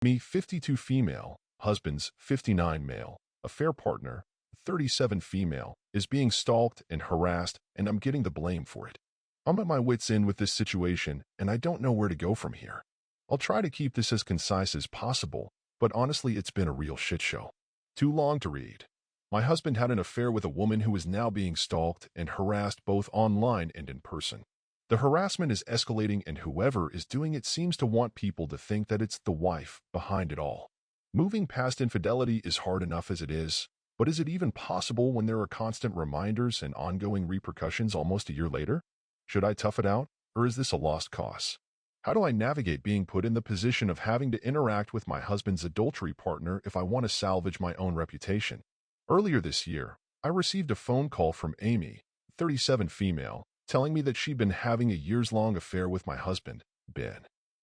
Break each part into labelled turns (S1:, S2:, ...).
S1: Me, 52 female, husbands, 59 male, affair partner, 37 female, is being stalked and harassed, and I'm getting the blame for it. I'm at my wit's end with this situation, and I don't know where to go from here. I'll try to keep this as concise as possible, but honestly, it's been a real shit show. Too long to read. My husband had an affair with a woman who is now being stalked and harassed both online and in person. The harassment is escalating, and whoever is doing it seems to want people to think that it's the wife behind it all. Moving past infidelity is hard enough as it is, but is it even possible when there are constant reminders and ongoing repercussions almost a year later? Should I tough it out, or is this a lost cause? How do I navigate being put in the position of having to interact with my husband's adultery partner if I want to salvage my own reputation? Earlier this year, I received a phone call from Amy, 37 female, telling me that she'd been having a years-long affair with my husband, Ben.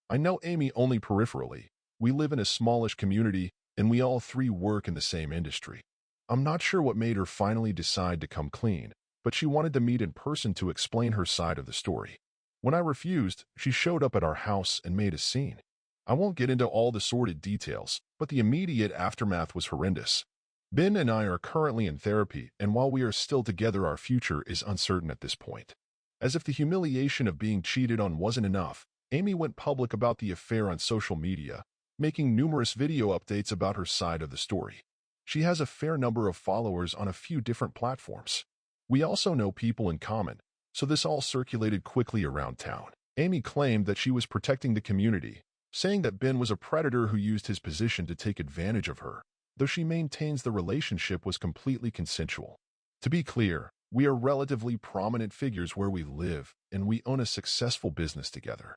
S1: I know Amy only peripherally. We live in a smallish community, and we all three work in the same industry. I'm not sure what made her finally decide to come clean, but she wanted to meet in person to explain her side of the story. When I refused, she showed up at our house and made a scene. I won't get into all the sordid details, but the immediate aftermath was horrendous. Ben and I are currently in therapy, and while we are still together, our future is uncertain at this point. As if the humiliation of being cheated on wasn't enough, Amy went public about the affair on social media, making numerous video updates about her side of the story. She has a fair number of followers on a few different platforms. We also know people in common, so this all circulated quickly around town. Amy claimed that she was protecting the community, saying that Ben was a predator who used his position to take advantage of her, though she maintains the relationship was completely consensual. To be clear, we are relatively prominent figures where we live, and we own a successful business together.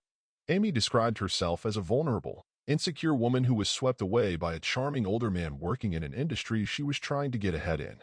S1: Amy described herself as a vulnerable, insecure woman who was swept away by a charming older man working in an industry she was trying to get ahead in.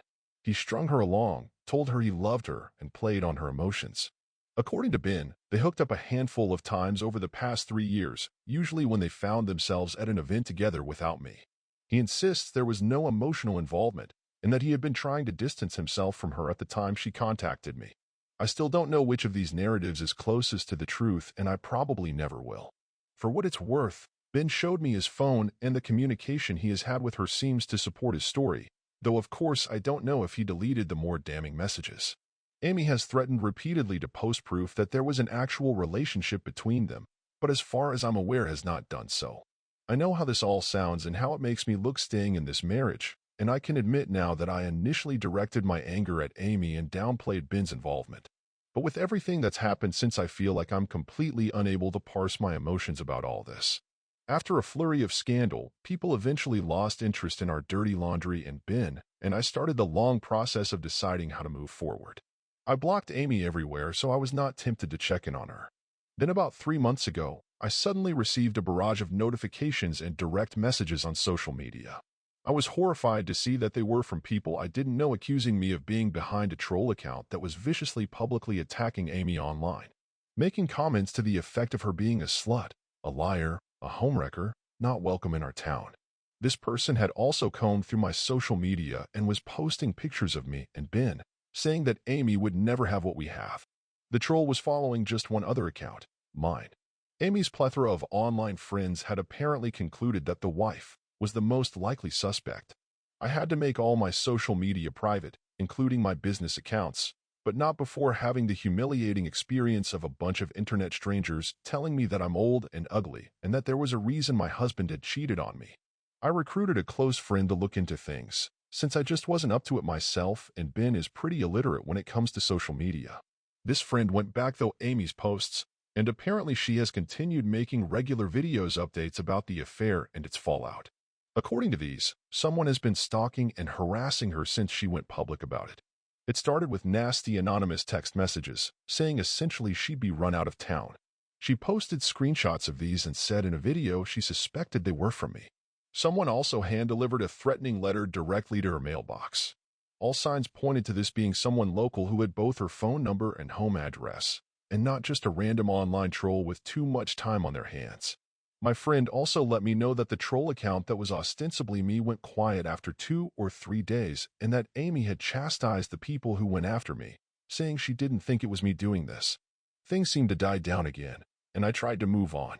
S1: He strung her along, told her he loved her, and played on her emotions. According to Ben, they hooked up a handful of times over the past 3 years, usually when they found themselves at an event together without me. He insists there was no emotional involvement, and that he had been trying to distance himself from her at the time she contacted me. I still don't know which of these narratives is closest to the truth, and I probably never will. For what it's worth, Ben showed me his phone, and the communication he has had with her seems to support his story, though of course I don't know if he deleted the more damning messages. Amy has threatened repeatedly to post proof that there was an actual relationship between them, but as far as I'm aware has not done so. I know how this all sounds and how it makes me look staying in this marriage, and I can admit now that I initially directed my anger at Amy and downplayed Ben's involvement. But with everything that's happened since, I feel like I'm completely unable to parse my emotions about all this. After a flurry of scandal, people eventually lost interest in our dirty laundry and Ben, and I started the long process of deciding how to move forward. I blocked Amy everywhere, so I was not tempted to check in on her. Then about 3 months ago, I suddenly received a barrage of notifications and direct messages on social media. I was horrified to see that they were from people I didn't know, accusing me of being behind a troll account that was viciously publicly attacking Amy online, making comments to the effect of her being a slut, a liar, a homewrecker, not welcome in our town. This person had also combed through my social media and was posting pictures of me and Ben, saying that Amy would never have what we have. The troll was following just one other account, mine. Amy's plethora of online friends had apparently concluded that the wife was the most likely suspect. I had to make all my social media private, including my business accounts, but not before having the humiliating experience of a bunch of internet strangers telling me that I'm old and ugly and that there was a reason my husband had cheated on me. I recruited a close friend to look into things, since I just wasn't up to it myself, and Ben is pretty illiterate when it comes to social media. This friend went back through Amy's posts, and apparently she has continued making regular videos updates about the affair and its fallout. According to these, someone has been stalking and harassing her since she went public about it. It started with nasty anonymous text messages, saying essentially she'd be run out of town. She posted screenshots of these and said in a video she suspected they were from me. Someone also hand-delivered a threatening letter directly to her mailbox. All signs pointed to this being someone local who had both her phone number and home address, and not just a random online troll with too much time on their hands. My friend also let me know that the troll account that was ostensibly me went quiet after 2 or 3 days, and that Amy had chastised the people who went after me, saying she didn't think it was me doing this. Things seemed to die down again, and I tried to move on.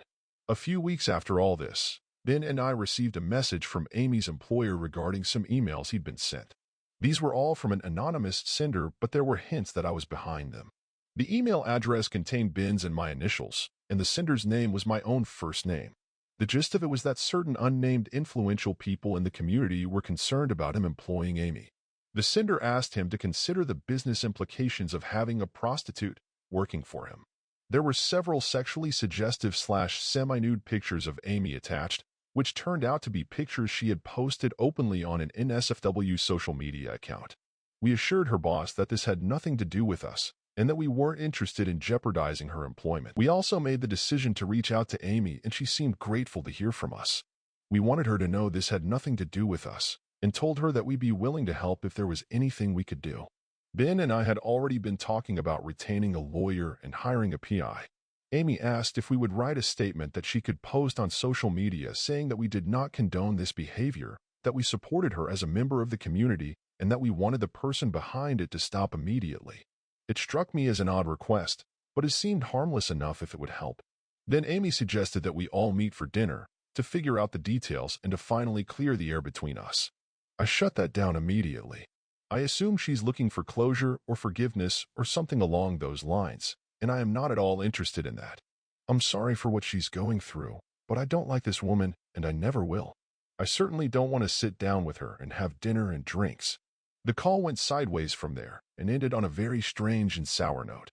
S1: A few weeks after all this, Ben and I received a message from Amy's employer regarding some emails he'd been sent. These were all from an anonymous sender, but there were hints that I was behind them. The email address contained Ben's and my initials, and the sender's name was my own first name. The gist of it was that certain unnamed influential people in the community were concerned about him employing Amy. The sender asked him to consider the business implications of having a prostitute working for him. There were several sexually suggestive semi-nude pictures of Amy attached, which turned out to be pictures she had posted openly on an NSFW social media account. We assured her boss that this had nothing to do with us, and that we weren't interested in jeopardizing her employment. We also made the decision to reach out to Amy, and she seemed grateful to hear from us. We wanted her to know this had nothing to do with us, and told her that we'd be willing to help if there was anything we could do. Ben and I had already been talking about retaining a lawyer and hiring a PI. Amy asked if we would write a statement that she could post on social media saying that we did not condone this behavior, that we supported her as a member of the community, and that we wanted the person behind it to stop immediately. It struck me as an odd request, but it seemed harmless enough if it would help. Then Amy suggested that we all meet for dinner, to figure out the details and to finally clear the air between us. I shut that down immediately. I assume she's looking for closure or forgiveness or something along those lines, and I am not at all interested in that. I'm sorry for what she's going through, but I don't like this woman, and I never will. I certainly don't want to sit down with her and have dinner and drinks. The call went sideways from there and ended on a very strange and sour note.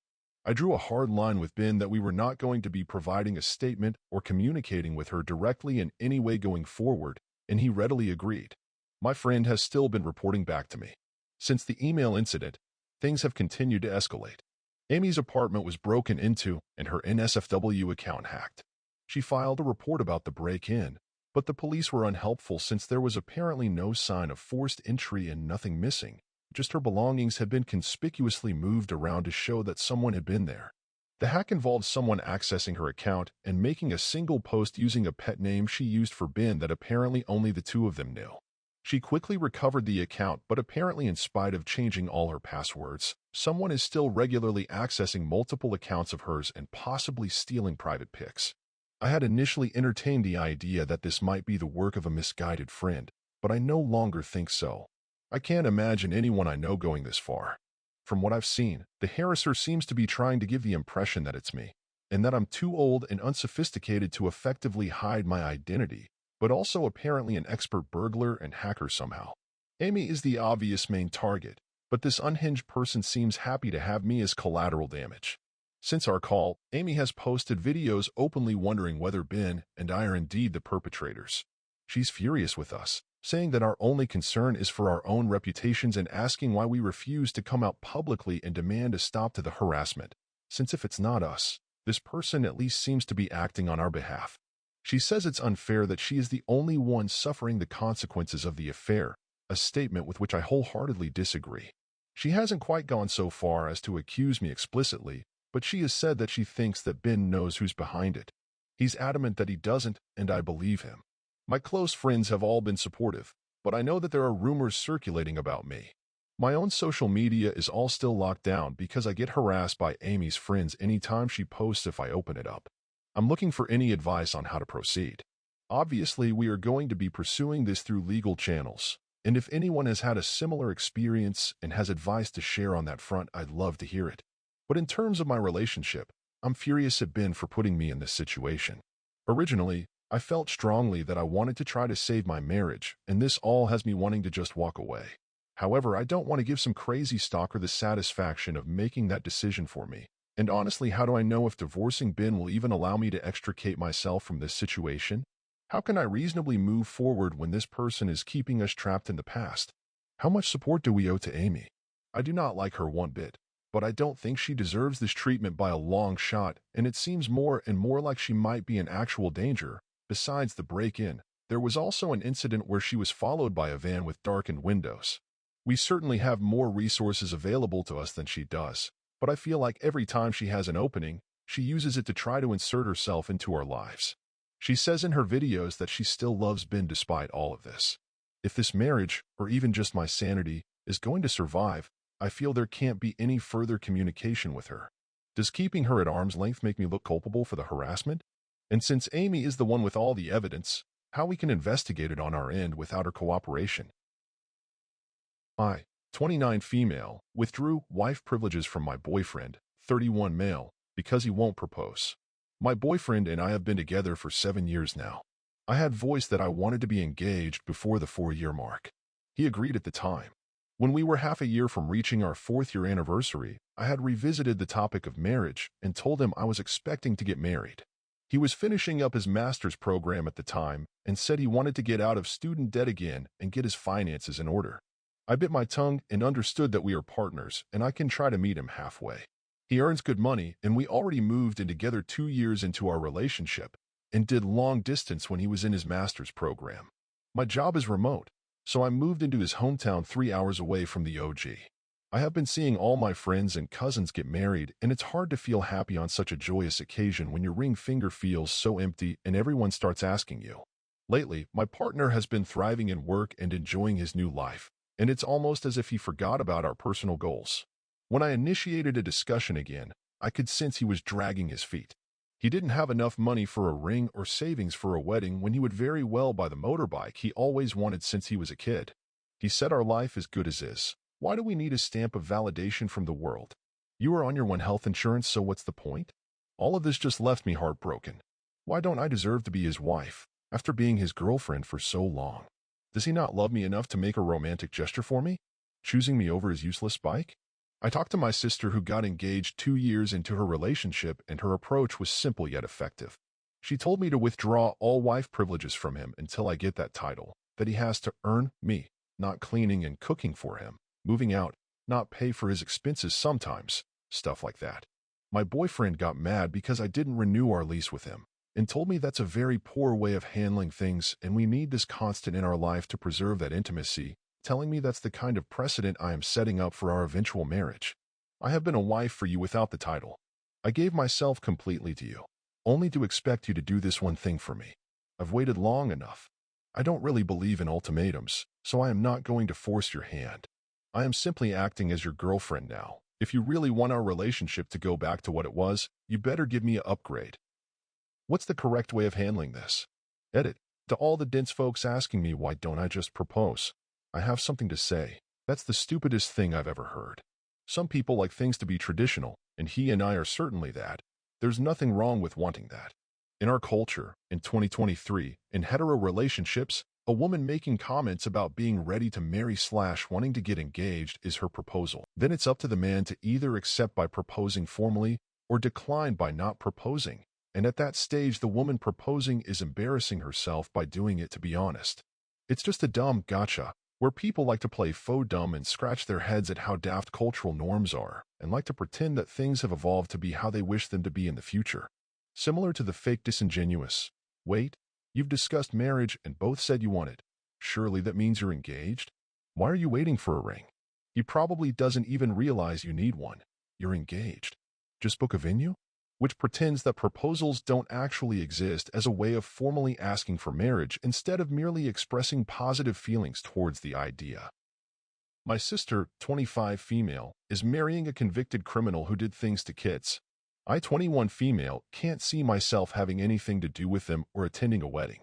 S1: I drew a hard line with Ben that we were not going to be providing a statement or communicating with her directly in any way going forward, and he readily agreed. My friend has still been reporting back to me. Since the email incident, things have continued to escalate. Amy's apartment was broken into and her NSFW account hacked. She filed a report about the break-in, but the police were unhelpful since there was apparently no sign of forced entry and nothing missing. Just her belongings had been conspicuously moved around to show that someone had been there. The hack involved someone accessing her account and making a single post using a pet name she used for Ben that apparently only the two of them knew. She quickly recovered the account, but apparently in spite of changing all her passwords, someone is still regularly accessing multiple accounts of hers and possibly stealing private pics. I had initially entertained the idea that this might be the work of a misguided friend, but I no longer think so. I can't imagine anyone I know going this far. From what I've seen, the harasser seems to be trying to give the impression that it's me, and that I'm too old and unsophisticated to effectively hide my identity, but also apparently an expert burglar and hacker somehow. Amy is the obvious main target, but this unhinged person seems happy to have me as collateral damage. Since our call, Amy has posted videos openly wondering whether Ben and I are indeed the perpetrators. She's furious with us, saying that our only concern is for our own reputations and asking why we refuse to come out publicly and demand a stop to the harassment, since if it's not us, this person at least seems to be acting on our behalf. She says it's unfair that she is the only one suffering the consequences of the affair, a statement with which I wholeheartedly disagree. She hasn't quite gone so far as to accuse me explicitly, but she has said that she thinks that Ben knows who's behind it. He's adamant that he doesn't, and I believe him. My close friends have all been supportive, but I know that there are rumors circulating about me. My own social media is all still locked down because I get harassed by Amy's friends anytime she posts if I open it up. I'm looking for any advice on how to proceed. Obviously, we are going to be pursuing this through legal channels, and if anyone has had a similar experience and has advice to share on that front, I'd love to hear it. But in terms of my relationship, I'm furious at Ben for putting me in this situation. Originally, I felt strongly that I wanted to try to save my marriage, and this all has me wanting to just walk away. However, I don't want to give some crazy stalker the satisfaction of making that decision for me. And honestly, how do I know if divorcing Ben will even allow me to extricate myself from this situation? How can I reasonably move forward when this person is keeping us trapped in the past? How much support do we owe to Amy? I do not like her one bit, but I don't think she deserves this treatment by a long shot, and it seems more and more like she might be in actual danger. Besides the break-in, there was also an incident where she was followed by a van with darkened windows. We certainly have more resources available to us than she does, but I feel like every time she has an opening, she uses it to try to insert herself into our lives. She says in her videos that she still loves Ben despite all of this. If this marriage, or even just my sanity, is going to survive, I feel there can't be any further communication with her. Does keeping her at arm's length make me look culpable for the harassment? And since Amy is the one with all the evidence, how we can investigate it on our end without her cooperation. I, 29 female, withdrew wife privileges from my boyfriend, 31 male, because he won't propose. My boyfriend and I have been together for 7 years now. I had voiced that I wanted to be engaged before the 4-year mark. He agreed at the time. When we were half a year from reaching our 4th-year anniversary, I had revisited the topic of marriage and told him I was expecting to get married. He was finishing up his master's program at the time and said he wanted to get out of student debt again and get his finances in order. I bit my tongue and understood that we are partners and I can try to meet him halfway. He earns good money and we already moved in together 2 years into our relationship and did long distance when he was in his master's program. My job is remote, so I moved into his hometown 3 hours away from the OG. I have been seeing all my friends and cousins get married, and it's hard to feel happy on such a joyous occasion when your ring finger feels so empty and everyone starts asking you. Lately, my partner has been thriving in work and enjoying his new life, and it's almost as if he forgot about our personal goals. When I initiated a discussion again, I could sense he was dragging his feet. He didn't have enough money for a ring or savings for a wedding when he would very well buy the motorbike he always wanted since he was a kid. He said our life is good as is. Why do we need a stamp of validation from the world? You are on your own health insurance, so what's the point? All of this just left me heartbroken. Why don't I deserve to be his wife, after being his girlfriend for so long? Does he not love me enough to make a romantic gesture for me, choosing me over his useless bike? I talked to my sister who got engaged 2 years into her relationship, and her approach was simple yet effective. She told me to withdraw all wife privileges from him until I get that title, that he has to earn me, not cleaning and cooking for him, moving out, not pay for his expenses sometimes, stuff like that. My boyfriend got mad because I didn't renew our lease with him and told me that's a very poor way of handling things and we need this constant in our life to preserve that intimacy, telling me that's the kind of precedent I am setting up for our eventual marriage. I have been a wife for you without the title. I gave myself completely to you, only to expect you to do this one thing for me. I've waited long enough. I don't really believe in ultimatums, so I am not going to force your hand. I am simply acting as your girlfriend now. If you really want our relationship to go back to what it was, you better give me an upgrade. What's the correct way of handling this? Edit. To all the dense folks asking me why don't I just propose? I have something to say. That's the stupidest thing I've ever heard. Some people like things to be traditional, and he and I are certainly that. There's nothing wrong with wanting that. In our culture, in 2023, in hetero relationships, a woman making comments about being ready to marry/wanting to get engaged is her proposal. Then it's up to the man to either accept by proposing formally or decline by not proposing. And at that stage, the woman proposing is embarrassing herself by doing it, to be honest. It's just a dumb gotcha, where people like to play faux dumb and scratch their heads at how daft cultural norms are, and like to pretend that things have evolved to be how they wish them to be in the future. Similar to the fake disingenuous. Wait, you've discussed marriage and both said you want it. Surely that means you're engaged? Why are you waiting for a ring? He probably doesn't even realize you need one. You're engaged. Just book a venue? Which pretends that proposals don't actually exist as a way of formally asking for marriage instead of merely expressing positive feelings towards the idea. My sister, 25 female, is marrying a convicted criminal who did things to kids. I, 21 female, can't see myself having anything to do with them or attending a wedding.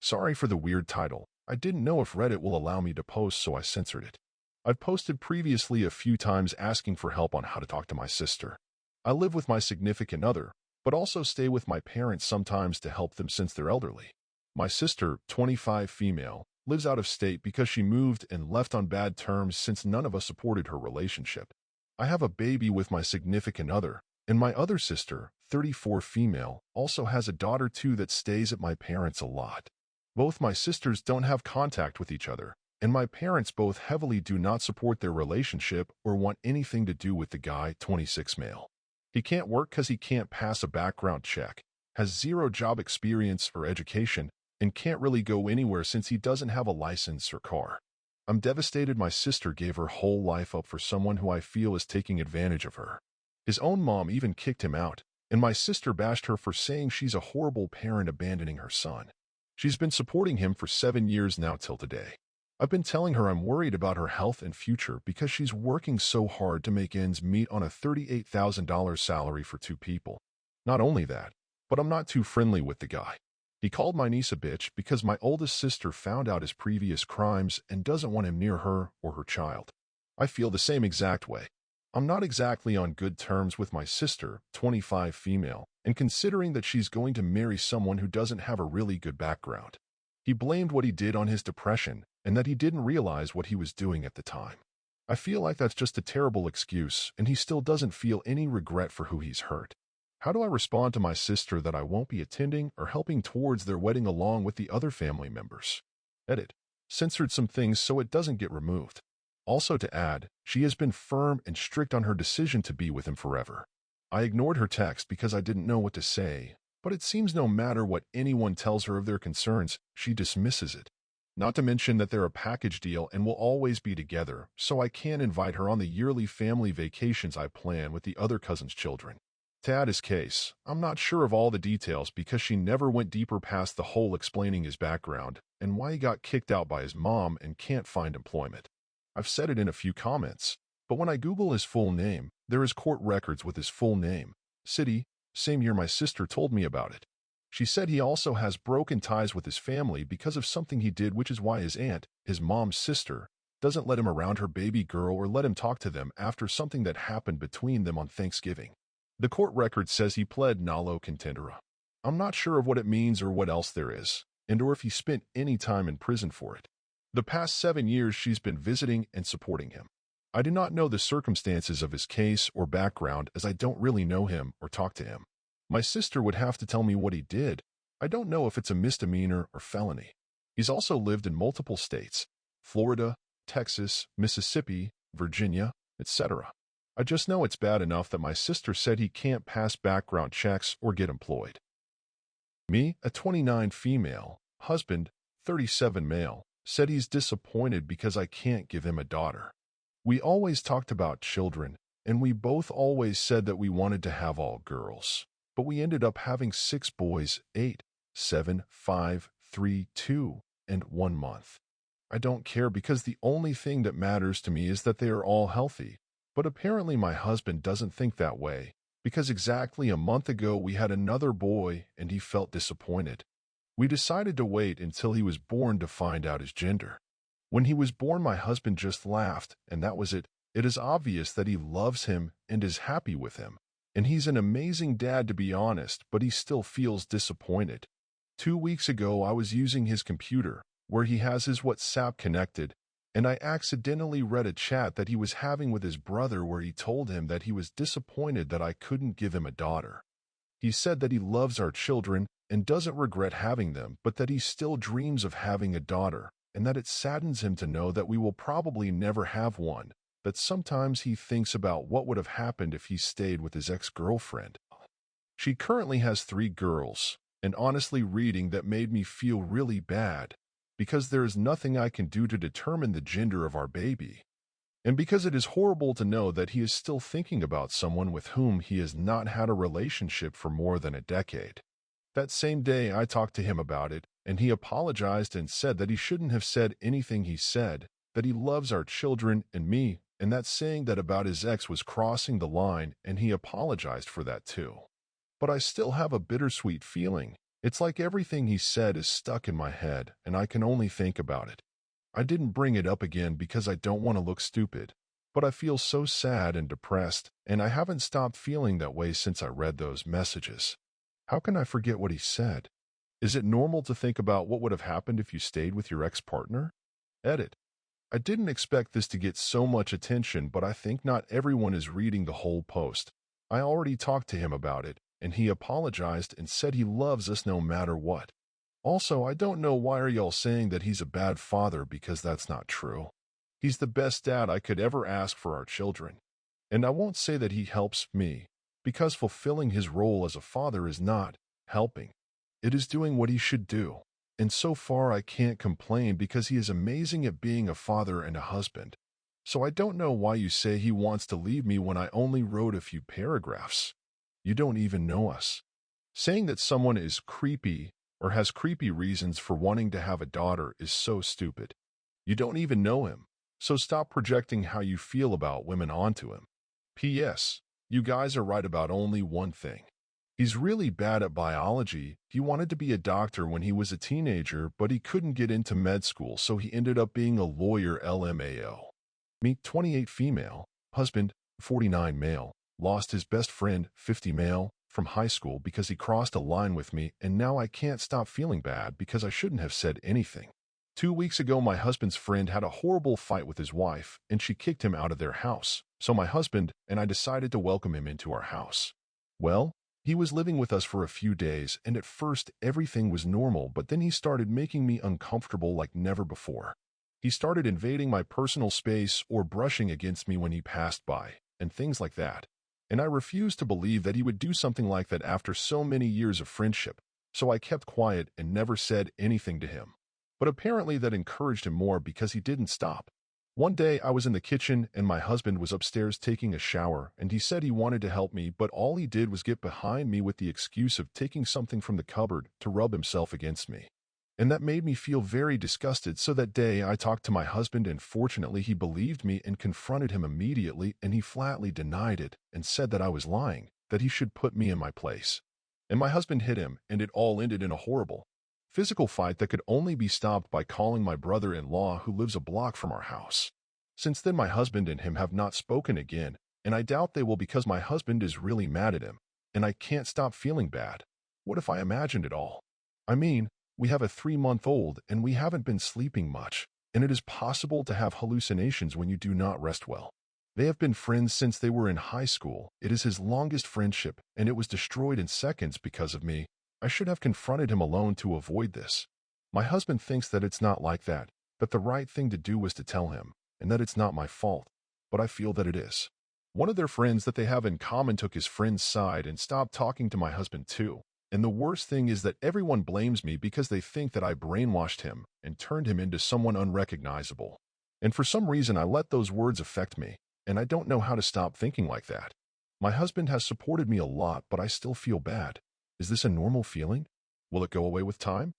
S1: Sorry for the weird title. I didn't know if Reddit will allow me to post, so I censored it. I've posted previously a few times asking for help on how to talk to my sister. I live with my significant other, but also stay with my parents sometimes to help them since they're elderly. My sister, 25 female, lives out of state because she moved and left on bad terms since none of us supported her relationship. I have a baby with my significant other, and my other sister, 34 female, also has a daughter too that stays at my parents a lot. Both my sisters don't have contact with each other, and my parents both heavily do not support their relationship or want anything to do with the guy, 26 male. He can't work because he can't pass a background check, has zero job experience or education, and can't really go anywhere since he doesn't have a license or car. I'm devastated my sister gave her whole life up for someone who I feel is taking advantage of her. His own mom even kicked him out, and my sister bashed her for saying she's a horrible parent abandoning her son. She's been supporting him for 7 years now till today. I've been telling her I'm worried about her health and future because she's working so hard to make ends meet on a $38,000 salary for 2 people. Not only that, but I'm not too friendly with the guy. He called my niece a bitch because my oldest sister found out his previous crimes and doesn't want him near her or her child. I feel the same exact way. I'm not exactly on good terms with my sister, 25 female, and considering that she's going to marry someone who doesn't have a really good background. He blamed what he did on his depression and that he didn't realize what he was doing at the time. I feel like that's just a terrible excuse, and he still doesn't feel any regret for who he's hurt. How do I respond to my sister that I won't be attending or helping towards their wedding along with the other family members? Edit. Censored some things so it doesn't get removed. Also to add, she has been firm and strict on her decision to be with him forever. I ignored her text because I didn't know what to say, but it seems no matter what anyone tells her of their concerns, she dismisses it. Not to mention that they're a package deal and will always be together, so I can't invite her on the yearly family vacations I plan with the other cousin's children. To add his case, I'm not sure of all the details because she never went deeper past the whole explaining his background and why he got kicked out by his mom and can't find employment. I've said it in a few comments, but when I Google his full name, there is court records with his full name, city, same year my sister told me about it. She said he also has broken ties with his family because of something he did, which is why his aunt, his mom's sister, doesn't let him around her baby girl or let him talk to them after something that happened between them on Thanksgiving. The court record says he pled nolo contendere. I'm not sure of what it means or what else there is, and or if he spent any time in prison for it. The past 7 years she's been visiting and supporting him. I do not know the circumstances of his case or background as I don't really know him or talk to him. My sister would have to tell me what he did. I don't know if it's a misdemeanor or felony. He's also lived in multiple states: Florida, Texas, Mississippi, Virginia, etc. I just know it's bad enough that my sister said he can't pass background checks or get employed. Me, a 29 female, husband, 37 male, said he's disappointed because I can't give him a daughter. We always talked about children, and we both always said that we wanted to have all girls. But we ended up having 6 boys, 8, 7, 5, 3, 2, and 1 month. I don't care because the only thing that matters to me is that they are all healthy. But apparently my husband doesn't think that way, because exactly a month ago we had another boy and he felt disappointed. We decided to wait until he was born to find out his gender. When he was born, my husband just laughed, and that was it. It is obvious that he loves him and is happy with him. And he's an amazing dad, to be honest, but he still feels disappointed. 2 weeks ago, I was using his computer, where he has his WhatsApp connected, and I accidentally read a chat that he was having with his brother where he told him that he was disappointed that I couldn't give him a daughter. He said that he loves our children and doesn't regret having them, but that he still dreams of having a daughter, and that it saddens him to know that we will probably never have one. That sometimes he thinks about what would have happened if he stayed with his ex-girlfriend. She currently has 3 girls, and honestly reading that made me feel really bad, because there is nothing I can do to determine the gender of our baby. And because it is horrible to know that he is still thinking about someone with whom he has not had a relationship for more than a decade. That same day I talked to him about it, and he apologized and said that he shouldn't have said anything he said, that he loves our children and me, and that saying that about his ex was crossing the line, and he apologized for that too. But I still have a bittersweet feeling. It's like everything he said is stuck in my head, and I can only think about it. I didn't bring it up again because I don't want to look stupid, but I feel so sad and depressed, and I haven't stopped feeling that way since I read those messages. How can I forget what he said? Is it normal to think about what would have happened if you stayed with your ex-partner? Edit. I didn't expect this to get so much attention, but I think not everyone is reading the whole post. I already talked to him about it, and he apologized and said he loves us no matter what. Also, I don't know why are y'all saying that he's a bad father, because that's not true. He's the best dad I could ever ask for our children. And I won't say that he helps me, because fulfilling his role as a father is not helping. It is doing what he should do. And so far I can't complain because he is amazing at being a father and a husband. So I don't know why you say he wants to leave me when I only wrote a few paragraphs. You don't even know us. Saying that someone is creepy or has creepy reasons for wanting to have a daughter is so stupid. You don't even know him, so stop projecting how you feel about women onto him. P.S. You guys are right about only one thing. He's really bad at biology. He wanted to be a doctor when he was a teenager, but he couldn't get into med school, so he ended up being a lawyer LMAO. Me, 28 female, husband, 49 male, lost his best friend, 50 male, from high school because he crossed a line with me, and now I can't stop feeling bad because I shouldn't have said anything. 2 weeks ago, my husband's friend had a horrible fight with his wife, and she kicked him out of their house. So my husband and I decided to welcome him into our house. Well, he was living with us for a few days, and at first everything was normal, but then he started making me uncomfortable like never before. He started invading my personal space or brushing against me when he passed by, and things like that. And I refused to believe that he would do something like that after so many years of friendship, so I kept quiet and never said anything to him. But apparently that encouraged him more because he didn't stop. One day I was in the kitchen and my husband was upstairs taking a shower, and he said he wanted to help me, but all he did was get behind me with the excuse of taking something from the cupboard to rub himself against me. And that made me feel very disgusted, so that day I talked to my husband, and fortunately he believed me and confronted him immediately, and he flatly denied it and said that I was lying, that he should put me in my place. And my husband hit him, and it all ended in a horrible physical fight that could only be stopped by calling my brother-in-law, who lives a block from our house. Since then, my husband and him have not spoken again, and I doubt they will because my husband is really mad at him, and I can't stop feeling bad. What if I imagined it all? I mean, we have a 3-month-old and we haven't been sleeping much, and it is possible to have hallucinations when you do not rest well. They have been friends since they were in high school. It is his longest friendship, and it was destroyed in seconds because of me. I should have confronted him alone to avoid this. My husband thinks that it's not like that the right thing to do was to tell him, and that it's not my fault, but I feel that it is. One of their friends that they have in common took his friend's side and stopped talking to my husband too. And the worst thing is that everyone blames me because they think that I brainwashed him and turned him into someone unrecognizable. And for some reason I let those words affect me, and I don't know how to stop thinking like that. My husband has supported me a lot, but I still feel bad. Is this a normal feeling? Will it go away with time?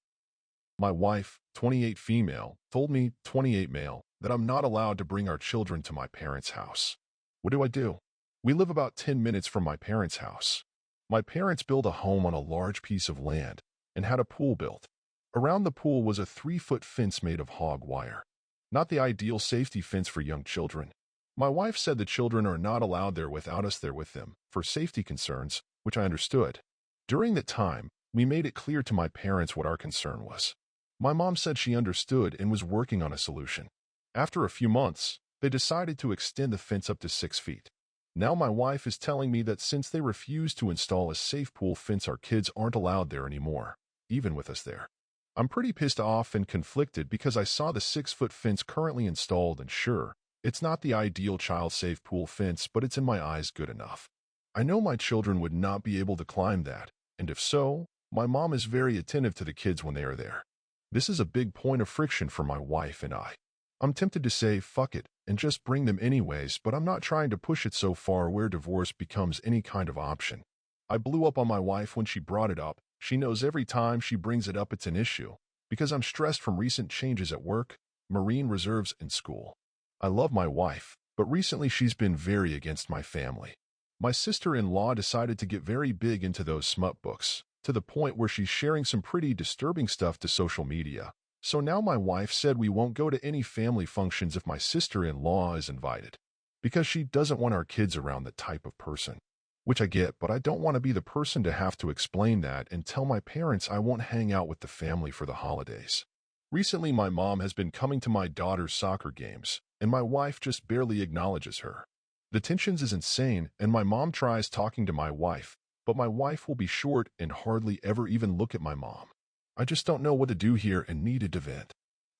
S1: My wife, 28 female, told me, 28 male, that I'm not allowed to bring our children to my parents' house. What do I do? We live about 10 minutes from my parents' house. My parents built a home on a large piece of land and had a pool built. Around the pool was a 3-foot fence made of hog wire. Not the ideal safety fence for young children. My wife said the children are not allowed there without us there with them, for safety concerns, which I understood. During that time, we made it clear to my parents what our concern was. My mom said she understood and was working on a solution. After a few months, they decided to extend the fence up to 6 feet. Now my wife is telling me that since they refused to install a safe pool fence, our kids aren't allowed there anymore, even with us there. I'm pretty pissed off and conflicted because I saw the 6-foot fence currently installed, and sure, it's not the ideal child-safe pool fence, but it's in my eyes good enough. I know my children would not be able to climb that, and if so, my mom is very attentive to the kids when they are there. This is a big point of friction for my wife and I. I'm tempted to say fuck it and just bring them anyways, but I'm not trying to push it so far where divorce becomes any kind of option. I blew up on my wife when she brought it up. She knows every time she brings it up it's an issue, because I'm stressed from recent changes at work, Marine Reserves, and school. I love my wife, but recently she's been very against my family. My sister-in-law decided to get very big into those smut books, to the point where she's sharing some pretty disturbing stuff to social media. So now my wife said we won't go to any family functions if my sister-in-law is invited, because she doesn't want our kids around that type of person. Which I get, but I don't want to be the person to have to explain that and tell my parents I won't hang out with the family for the holidays. Recently, my mom has been coming to my daughter's soccer games, and my wife just barely acknowledges her. The tensions is insane, and my mom tries talking to my wife, but my wife will be short and hardly ever even look at my mom. I just don't know what to do here and needed to vent.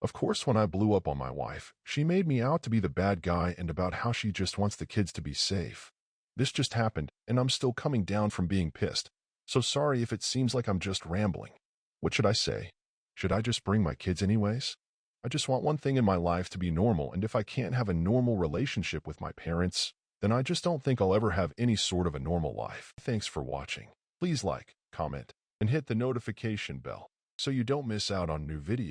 S1: Of course, when I blew up on my wife, she made me out to be the bad guy and about how she just wants the kids to be safe. This just happened, and I'm still coming down from being pissed. So sorry if it seems like I'm just rambling. What should I say? Should I just bring my kids anyways? I just want one thing in my life to be normal, and if I can't have a normal relationship with my parents, then I just don't think I'll ever have any sort of a normal life. Thanks for watching. Please like, comment, and hit the notification bell so you don't miss out on new videos.